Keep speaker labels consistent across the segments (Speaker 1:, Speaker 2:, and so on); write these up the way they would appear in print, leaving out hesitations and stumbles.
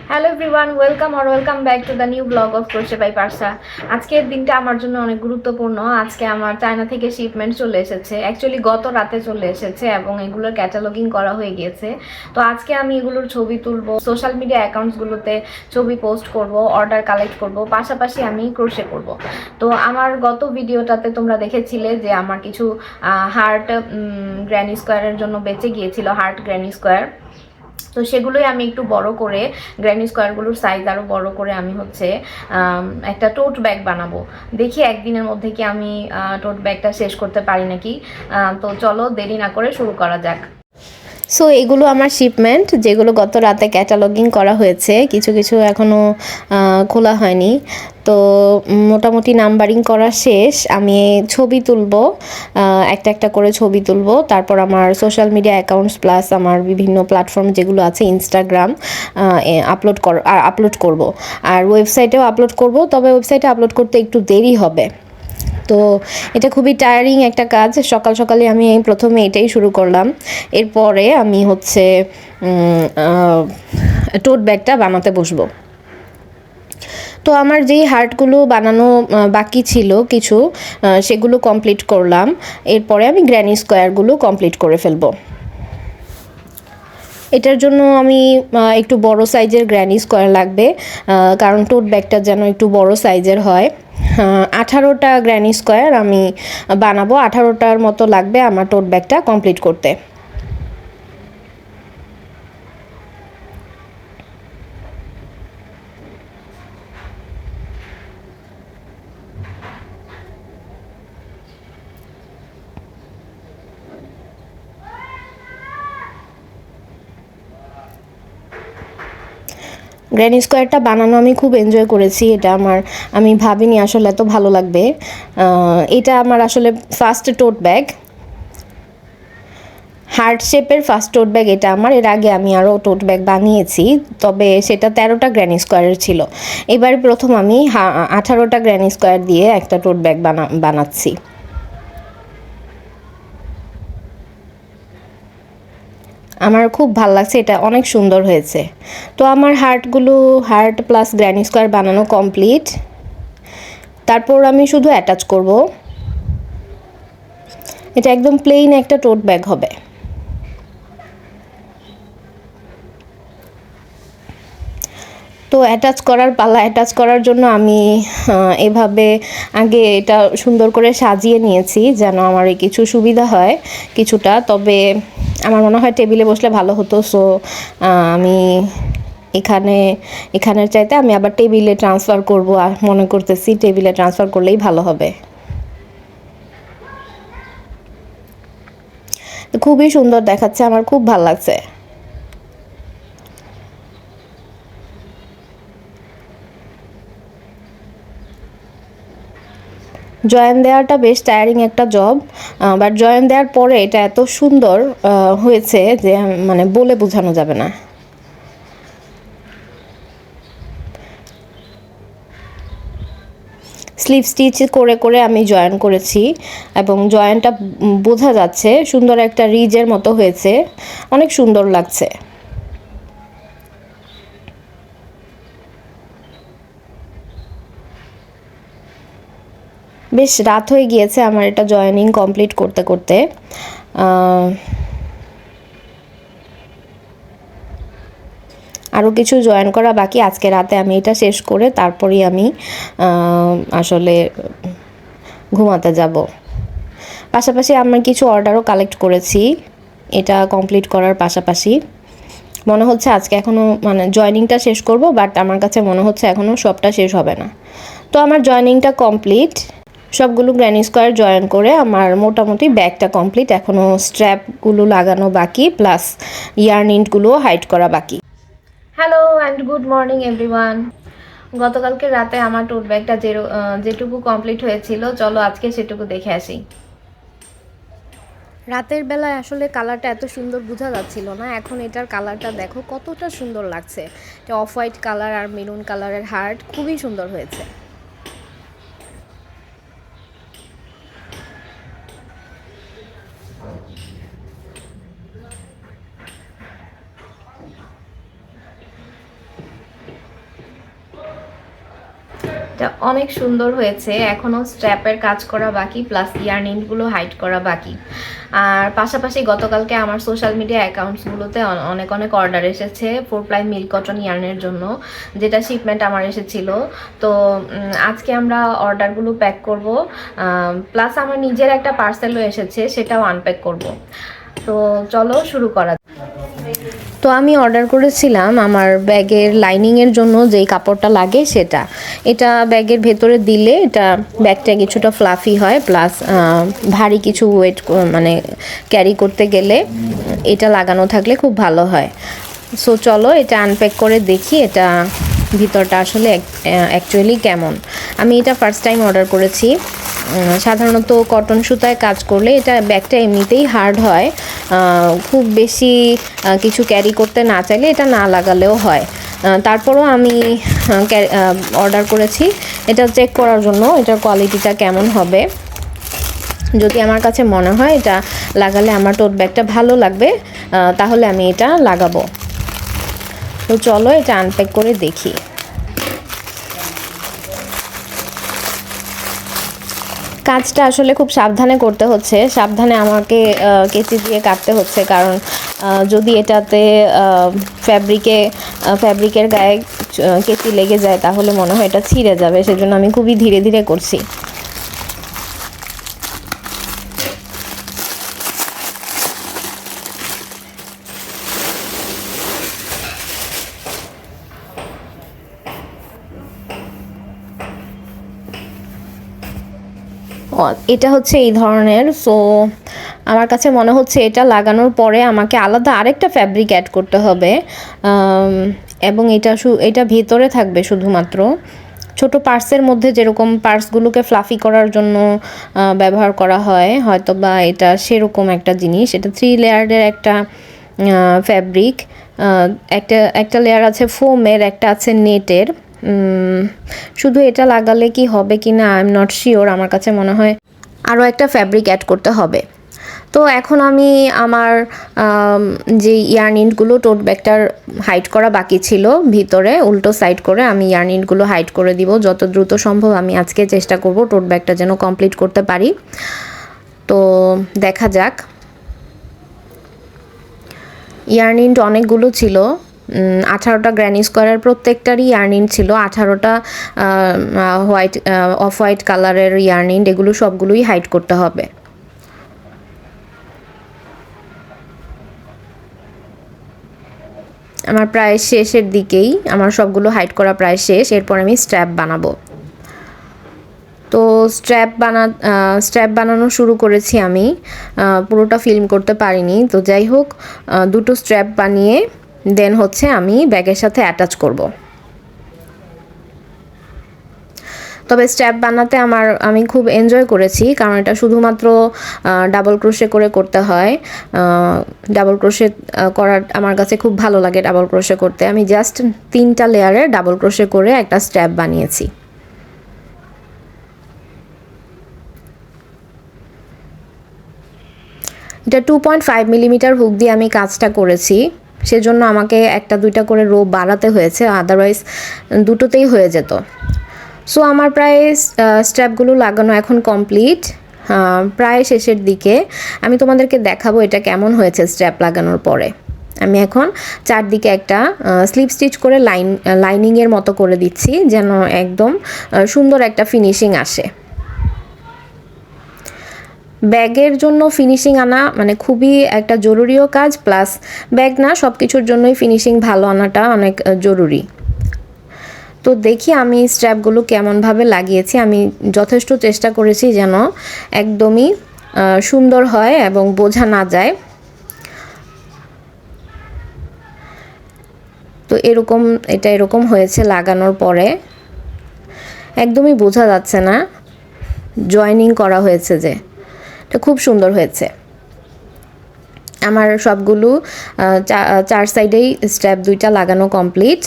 Speaker 1: Hello everyone, welcome back to the new blog of crochet by Parsa. আজকের দিনটা আমার জন্য অনেক গুরুত্বপূর্ণ। আজকে আমার চায়না থেকে শিপমেন্ট চলে এসেছে, অ্যাকচুয়ালি গত রাতে চলে এসেছে এবং এগুলোর ক্যাটালগিং করা হয়ে গিয়েছে। তো আজকে আমি এগুলোর ছবি তুলবো, সোশ্যাল মিডিয়া অ্যাকাউন্টসগুলোতে ছবি পোস্ট করব, অর্ডার কালেক্ট করব, পাশাপাশি আমি ক্রোশে করব। তো আমার গত ভিডিওটাতে তোমরা দেখেছিলে যে আমার কিছু হার্ট গ্র্যানি স্কোয়ারের জন্য বেঁচে গিয়েছিল, হার্ট গ্র্যানি স্কোয়ার। তো সেগুলোই আমি একটু বড় করে, গ্র্যানি স্কোয়ারগুলোর সাইজ আরও বড় করে আমি হচ্ছে একটা টোট ব্যাগ বানাবো। দেখি একদিনের মধ্যে কি আমি টোট ব্যাগটা শেষ করতে পারি নাকি। তো চলো দেরি না করে শুরু করা যাক। সো এগুলো আমার শিপমেন্ট, যেগুলো গত রাতে ক্যাটালগিং করা হয়েছে, কিছু কিছু এখনও খোলা হয়নি। তো মোটামুটি নাম্বারিং করা শেষ। আমি ছবি তুলব, একটা একটা করে ছবি তুলব, তারপর আমার সোশ্যাল মিডিয়া অ্যাকাউন্টস প্লাস আমার বিভিন্ন প্ল্যাটফর্ম যেগুলো আছে, ইনস্টাগ্রাম আপলোড করব, আর ওয়েবসাইটেও আপলোড করব। তবে ওয়েবসাইটে আপলোড করতে একটু দেরি হবে। তো এটা খুবই টায়ারিং একটা কাজ। সকাল সকালে আমি প্রথমে এটাই শুরু করলাম। এরপরে আমি হচ্ছে টোট ব্যাগটা বানাতে বসবো। তো আমার যেই হার্টগুলো বানানো বাকি ছিল কিছু, সেগুলো কমপ্লিট করলাম। এরপরে আমি গ্র্যানি স্কোয়ারগুলো কমপ্লিট করে ফেলবো। এটার জন্য আমি একটু বড় সাইজের গ্র্যানি স্কোয়ার লাগবে, কারণ টোট ব্যাগটা যেন একটু বড় সাইজের হয়। 18টা গ্র্যানি স্কোয়ার আমি বানাবো, 18টার মতো লাগবে আমার টোট ব্যাগটা কমপ্লিট করতে। গ্র্যানি স্কোয়ারটা বানানো আমি খুব এনজয় করেছি। এটা আমি ভাবিনি আসলে এত ভালো লাগবে। এটা আমার আসলে ফার্স্ট টোট ব্যাগ, হার্ট শেপের ফার্স্ট টোট ব্যাগ এটা আমার। এর আগে আমি আরও টোট ব্যাগ বানিয়েছি, তবে সেটা 13টা গ্র্যানি স্কোয়ারের ছিল। এবার প্রথম আমি 18টা গ্র্যানি স্কোয়ার দিয়ে একটা টোট ব্যাগ বানাচ্ছি। আমার খুব ভাল লাগছে, এটা অনেক সুন্দর হয়েছে। তো আমার হার্ট প্লাস গ্র্যানি স্কোয়ার বানানো কমপ্লিট। তারপর আমি শুধু অ্যাটাচ করব। এটা একদম প্লেন একটা টোট ব্যাগ হবে। তো অ্যাটাচ করার পালা। অ্যাটাচ করার জন্য আমি এভাবে আগে এটা সুন্দর করে সাজিয়ে নিয়েছি যেন আমার কিছু সুবিধা হয় কিছুটা। তবে আমার মনে হয় টেবিলে বসলে ভালো হতো। সো আমি এখানের চাইতে আমি আবার টেবিলে ট্রান্সফার করব, আর মনে করতেছি টেবিলে ট্রান্সফার করলেই ভালো হবে। খুবই সুন্দর দেখাচ্ছে, আমার খুব ভালো লাগছে। জয়েন দেওয়াটা বেশ টায়ারিং একটা জব, বাট জয়েন দেওয়ার পরে এটা এত সুন্দর হয়েছে যে মানে বলে বোঝানো যাবে না। স্লিভ স্টিচ করে করে আমি জয়েন করেছি এবং জয়েনটা বোঝা যাচ্ছে, সুন্দর একটা রিজের মতো হয়েছে, অনেক সুন্দর লাগছে। বেশ রাত হয়ে গিয়েছে আমার এটা জয়েনিং কমপ্লিট করতে করতে। আরও কিছু জয়েন করা বাকি। আজকে রাতে আমি এটা শেষ করে তারপরেই আমি আসলে ঘুমাতে যাব। পাশাপাশি আমার কিছু অর্ডারও কালেক্ট করেছি এটা কমপ্লিট করার পাশাপাশি। মনে হচ্ছে আজকে এখনও মানে জয়েনিংটা শেষ করব, বাট আমার কাছে মনে হচ্ছে এখনও সবটা শেষ হবে না। তো আমার জয়েনিংটা কমপ্লিট, সবগুলো গ্র্যানি স্কোয়ার জয়েন করে আমার মোটামুটি ব্যাগটা কমপ্লিট। এখনও স্ট্র্যাপগুলো লাগানো বাকি, প্লাস ইয়ার্ন ইন্টগুলোও হাইড করা বাকি। Hello and good morning everyone. গতকালকে রাতে আমার টোট ব্যাগটা যেটুকু কমপ্লিট হয়েছিল, চলো আজকে সেটুকু দেখে আসি। রাতের বেলায় আসলে কালারটা এত সুন্দর বোঝা যাচ্ছিল না, এখন এটার কালারটা দেখো কতটা সুন্দর লাগছে। এটা অফ হোয়াইট কালার আর মেরুন কালারের হার্ট, খুবই সুন্দর হয়েছে। এটা অনেক সুন্দর হয়েছে। এখনও স্ট্র্যাপের কাজ করা বাকি, প্লাস ইয়ারনিংগুলো হাইড করা বাকি। আর পাশাপাশি গতকালকে আমার সোশ্যাল মিডিয়া অ্যাকাউন্টসগুলোতে অনেক অনেক অর্ডার এসেছে 4 প্লাই মিল্ক কটন ইয়ার্নের জন্য, যেটা শিপমেন্ট আমার এসেছিল। তো আজকে আমরা অর্ডারগুলো প্যাক করব, প্লাস আমার নিজের একটা পার্সেলও এসেছে, সেটাও আনপ্যাক করব। তো চলো শুরু করা। তো আমি অর্ডার করেছিলাম আমার ব্যাগের লাইনিংয়ের জন্য যেই কাপড়টা লাগে সেটা। এটা ব্যাগের ভেতরে দিলে এটা ব্যাগটা কিছুটা ফ্লাফি হয়, প্লাস ভারী কিছু ওয়েট মানে ক্যারি করতে গেলে এটা লাগানো থাকলে খুব ভালো হয়। সো চলো এটা আনপ্যাক করে দেখি এটা ভিতরটা আসলে অ্যাকচুয়ালি কেমন। আমি এটা ফার্স্ট টাইম অর্ডার করেছি। সাধারণত কটন সুতায় কাজ করলে এটা ব্যাগটা এমনিতেই হার্ড হয়, খুব বেশি কিছু ক্যারি করতে না চাইলে এটা না লাগালেও হয়। তারপরও আমি অর্ডার করেছি এটা চেক করার জন্য এটার কোয়ালিটিটা কেমন হবে। যদি আমার কাছে মনে হয় এটা লাগালে আমার টোট ব্যাগটা ভালো লাগবে, তাহলে আমি এটা লাগাবো। তো চলো এটা আনপ্যাক করে দেখি। কাজটা আসলে খুব সাবধানে করতে হচ্ছে, সাবধানে আমাকে কেচি দিয়ে কাটতে হচ্ছে, কারণ যদি এটাতে ফ্যাব্রিকের গায়ে কেচি লেগে যায় তাহলে মনে হয় এটা ছিঁড়ে যাবে, সেজন্য আমি খুবই ধীরে ধীরে করছি। এটা হচ্ছে এই ধরনের। সো আমার কাছে মনে হচ্ছে এটা লাগানোর পরে আমাকে আলাদা আরেকটা ফ্যাব্রিক অ্যাড করতে হবে, এবং এটা ভেতরে থাকবে শুধুমাত্র। ছোট পার্সের মধ্যে যেরকম পার্সগুলোকে ফ্লাফি করার জন্য ব্যবহার করা হয়, হয়তো বা এটা সেরকম একটা জিনিস। এটা 3 লেয়ারের একটা ফ্যাব্রিক, একটা লেয়ার আছে ফোমের, একটা আছে নেটের। শুধু এটা লাগালে কি হবে কি না আই এম নট শিওর, আমার কাছে মনে হয় আরও একটা ফ্যাব্রিক অ্যাড করতে হবে। তো এখন আমি আমার যে ইয়ারনিনগুলো টোট ব্যাগটার হাইড করা বাকি ছিল ভিতরে উল্টো সাইড করে আমি ইয়ারনিনগুলো হাইড করে দিব যত দ্রুত সম্ভব। আমি আজকে চেষ্টা করব টোট ব্যাগটা যেন কমপ্লিট করতে পারি। তো দেখা যাক। ইয়ারনিন অনেকগুলো ছিল, 18টা গ্র্যানি স্কোয়ারের প্রত্যেকটারই ইয়ারনিন ছিল, 18টা অফ হোয়াইট কালারের ইয়ারনিন। এগুলো সবগুলোই হাইড করতে হবে। আমার প্রায় শেষের দিকেই, আমার সবগুলো হাইড করা প্রায় শেষ। এরপর আমি স্ট্র্যাপ বানাবো। তো স্ট্র্যাপ বানানো শুরু করেছি আমি, পুরোটা ফিল্ম করতে পারিনি। তো যাই হোক, দুটো স্ট্র্যাপ বানিয়ে দেন হচ্ছে আমি ব্যাগের সাথে অ্যাটাচ করব। তবে স্ট্র্যাপ বানাতে আমি খুব এনজয় করেছি, কারণ এটা শুধুমাত্র ডাবল ক্রোশে করে করতে হয়। ডাবল ক্রোশে করার আমার কাছে খুব ভালো লাগে। ডাবল ক্রোশে করতে আমি জাস্ট 3টা লেয়ারে ডাবল ক্রোশে করে একটা স্ট্র্যাপ বানিয়েছি। এটা 2.5 মিলিমিটার হুক দিয়ে আমি কাজটা করেছি, সেজন্য আমাকে 1-2টা করে রো বাড়াতে হয়েছে, আদারওয়াইজ দুটোতেই হয়ে যেত। সো আমার প্রায় স্ট্র্যাপগুলো লাগানো এখন কমপ্লিট, প্রায় শেষের দিকে। আমি তোমাদেরকে দেখাবো এটা কেমন হয়েছে স্ট্র্যাপ লাগানোর পরে। আমি এখন চারদিকে একটা স্লিপ স্টিচ করে লাইনিংয়ের মতো করে দিচ্ছি, যেন একদম সুন্দর একটা ফিনিশিং আসে। ব্যাগের জন্য ফিনিশিং আনা মানে খুবই একটা জরুরিও কাজ, প্লাস ব্যাগ না সব কিছুর জন্যই ফিনিশিং ভালো আনাটা অনেক জরুরি। তো দেখি আমি স্ট্র্যাপগুলো কেমনভাবে লাগিয়েছি। আমি যথেষ্ট চেষ্টা করেছি যেন একদমই সুন্দর হয় এবং বোঝা না যায়। তো এটা এরকম হয়েছে লাগানোর পরে, একদমই বোঝা যাচ্ছে না জয়েনিং করা হয়েছে, যে এটা খুব সুন্দর হয়েছে। আমার সবগুলো 4 সাইডেই স্ট্র্যাপ 2টা লাগানো কমপ্লিট।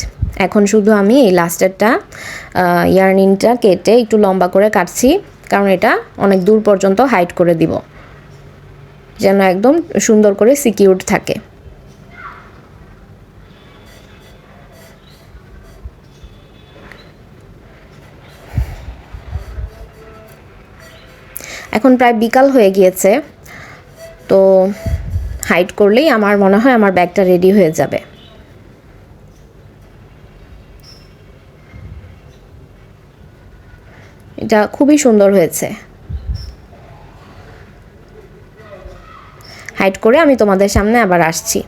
Speaker 1: এখন শুধু আমি এই লাস্টেরটা ইয়ারনিংটা কেটে একটু লম্বা করে কাটছি, কারণ এটা অনেক দূর পর্যন্ত হাইড করে দিব, যেন একদম সুন্দর করে সিকিউরড থাকে। এখন প্রায় বিকাল হয়ে গিয়েছে, তো হাইড করলেই আমার মনে হয় আমার ব্যাগটা রেডি হয়ে যাবে। এটা খুবই সুন্দর হয়েছে। হাইড করে আমি তোমাদের সামনে আবার আসছি।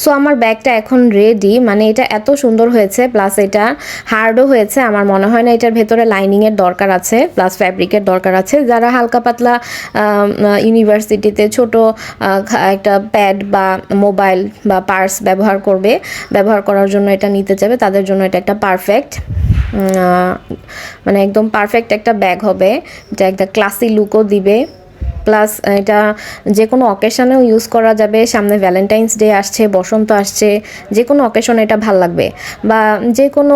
Speaker 1: সো আমার ব্যাগটা এখন রেডি, মানে এটা এত সুন্দর হয়েছে, প্লাস এটা হার্ডও হয়েছে। আমার মনে হয় না এটার ভেতরে লাইনিংয়ের দরকার আছে, প্লাস ফ্যাব্রিকের দরকার আছে। যারা হালকা পাতলা ইউনিভার্সিটিতে ছোট একটা প্যাড বা মোবাইল বা পার্স ব্যবহার করার জন্য এটা নিতে চাবে, তাদের জন্য এটা একটা পারফেক্ট, মানে একদম পারফেক্ট একটা ব্যাগ হবে। এটা একটা ক্লাসি লুকও দিবে, প্লাস এটা যে কোনো অকেশনেও ইউজ করা যাবে। সামনে ভ্যালেন্টাইন্স ডে আসছে, বসন্ত আসছে, যে কোনো অকেশনে এটা ভাল লাগবে, বা যে কোনো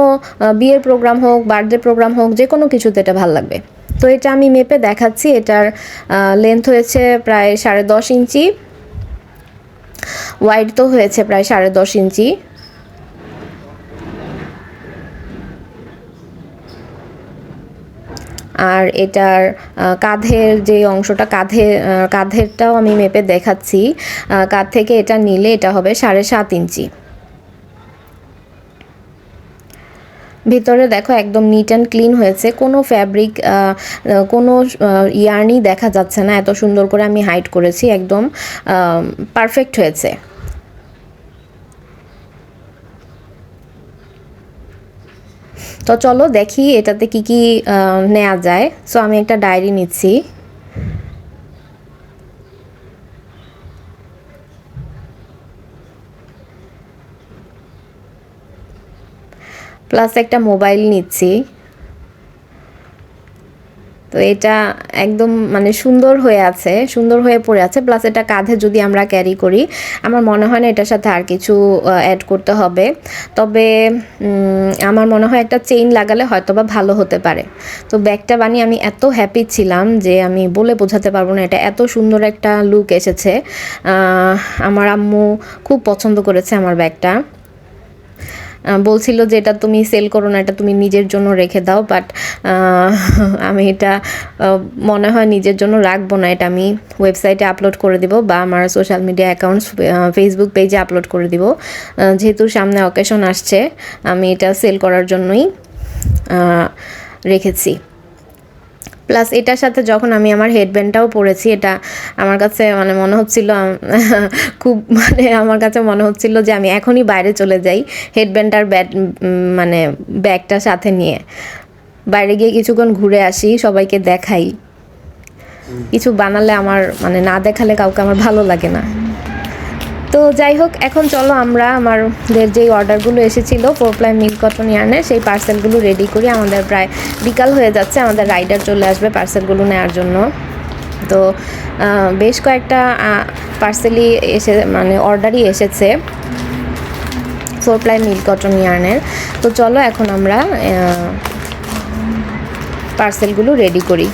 Speaker 1: বিয়ের প্রোগ্রাম হোক, বার্থডে প্রোগ্রাম হোক, যে কোনো কিছুতে এটা ভাল লাগবে। তো এটা আমি মেপে দেখাচ্ছি। এটার লেন্থ হয়েছে প্রায় 10.5 ইঞ্চি, ওয়াইড তো হয়েছে প্রায় 10.5 ইঞ্চি। আর এটার কাঁধের যে অংশটা, কাঁধেরটাও আমি মেপে দেখাচ্ছি। কাঁধ থেকে এটা নিলে এটা হবে 7.5 ইঞ্চি। ভিতরে দেখো একদম নিট অ্যান্ড ক্লিন হয়েছে, কোনো ফ্যাব্রিক, কোনো ইয়ার্নই দেখা যাচ্ছে না। এত সুন্দর করে আমি হাইড করেছি, একদম পারফেক্ট হয়েছে। তো চলো দেখি এটাতে কি কি নেওয়া যায়। সো আমি একটা ডায়েরি নিচ্ছি। প্লাস একটা মোবাইল নিচ্ছি। তো এটা একদম মানে সুন্দর হয়ে আছে, সুন্দর হয়ে পড়ে আছে। প্লাস এটা কাঁধে যদি আমরা ক্যারি করি, আমার মনে হয় না এটার সাথে আর কিছু অ্যাড করতে হবে। তবে আমার মনে হয় একটা চেইন লাগালে হয়তো বা ভালো হতে পারে। তো ব্যাগটা বানিয়ে আমি এত হ্যাপি ছিলাম যে আমি বলে বোঝাতে পারবো না। এটা এত সুন্দর একটা লুক এসেছে। আমার আম্মু খুব পছন্দ করেছে আমার ব্যাগটা। বলছিল যে এটা তুমি সেল করো না, এটা তুমি নিজের জন্য রেখে দাও, বাট আমি এটা মনে হয় নিজের জন্য রাখবো না। এটা আমি ওয়েবসাইটে আপলোড করে দিব বা আমার সোশ্যাল মিডিয়া অ্যাকাউন্টস, ফেসবুক পেজে আপলোড করে দিব। যেহেতু সামনে অকেশন আসছে, আমি এটা সেল করার জন্যই রেখেছি। প্লাস এটার সাথে যখন আমি আমার হেডব্যান্ডটাও পরেছি, এটা আমার কাছে মানে মনে হচ্ছিল খুব, মানে আমার কাছে মনে হচ্ছিল যে আমি এখনই বাইরে চলে যাই হেডব্যান্ড আর মানে ব্যাগটা সাথে নিয়ে বাইরে গিয়ে কিছুক্ষণ ঘুরে আসি, সবাইকে দেখাই। কিছু বানালে আমার মানে না দেখালে কাউকে আমার ভালো লাগে না। তো যাই হোক, এখন চলো আমরা আমাদের যেই অর্ডারগুলো এসেছিলো 4 ply মিল্ক কটন ইয়ার্নের, সেই পার্সেলগুলো রেডি করি। আমাদের প্রায় বিকাল হয়ে যাচ্ছে, আমাদের রাইডার চলে আসবে পার্সেলগুলো নেওয়ার জন্য। তো বেশ কয়েকটা পার্সেলই মানে অর্ডারই এসেছে 4 ply মিল্ক কটন ইয়ার্নের। তো চলো এখন আমরা পার্সেলগুলো রেডি করি।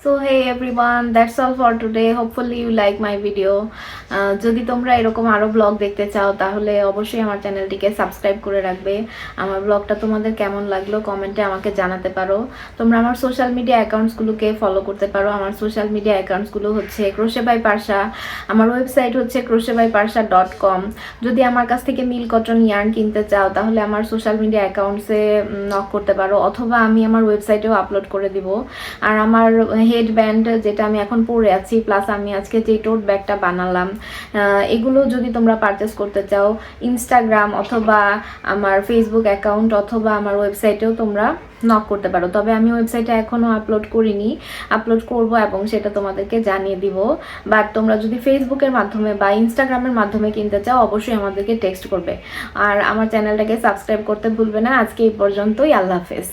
Speaker 1: So hey everyone, that's all for today. Hopefully you like my video. যদি তোমরা এরকম আরো ব্লগ দেখতে চাও তাহলে অবশ্যই আমার চ্যানেলটিকে সাবস্ক্রাইব করে রাখবে। আমার ব্লগটা তোমাদের কেমন লাগলো কমেন্টে আমাকে জানাতে পারো। তোমরা আমার সোশ্যাল মিডিয়া অ্যাকাউন্টসগুলোকে ফলো করতে পারো। আমার সোশ্যাল মিডিয়া অ্যাকাউন্টসগুলো হচ্ছে ক্রোশে বাই পারসা, আমার ওয়েবসাইট হচ্ছে crochetbyparsha.com। যদি আমার কাছ থেকে মিল কটন ইয়ার্ন কিনতে চাও তাহলে আমার সোশ্যাল মিডিয়া অ্যাকাউন্টসে নক করতে পারো, অথবা আমি আমার ওয়েবসাইটেও আপলোড করে দিব। আর আমার হেড ব্যান্ড যেটা আমি এখন পরে আছি, প্লাস আমি আজকে যে টোট ব্যাগটা বানালাম, এগুলো যদি তোমরা পারচেস করতে চাও ইনস্টাগ্রাম অথবা আমার ফেসবুক অ্যাকাউন্ট অথবা আমার ওয়েবসাইটেও তোমরা নক করতে পারো। তবে আমি ওয়েবসাইটে এখনও আপলোড করিনি, আপলোড করব এবং সেটা তোমাদেরকে জানিয়ে দিব। বাট তোমরা যদি ফেসবুকের মাধ্যমে বা ইনস্টাগ্রামের মাধ্যমে কিনতে চাও অবশ্যই আমাদেরকে টেক্সট করবে। আর আমার চ্যানেলটাকে সাবস্ক্রাইব করতে ভুলবে না। আজকে এই পর্যন্তই, আল্লাহ হাফেজ।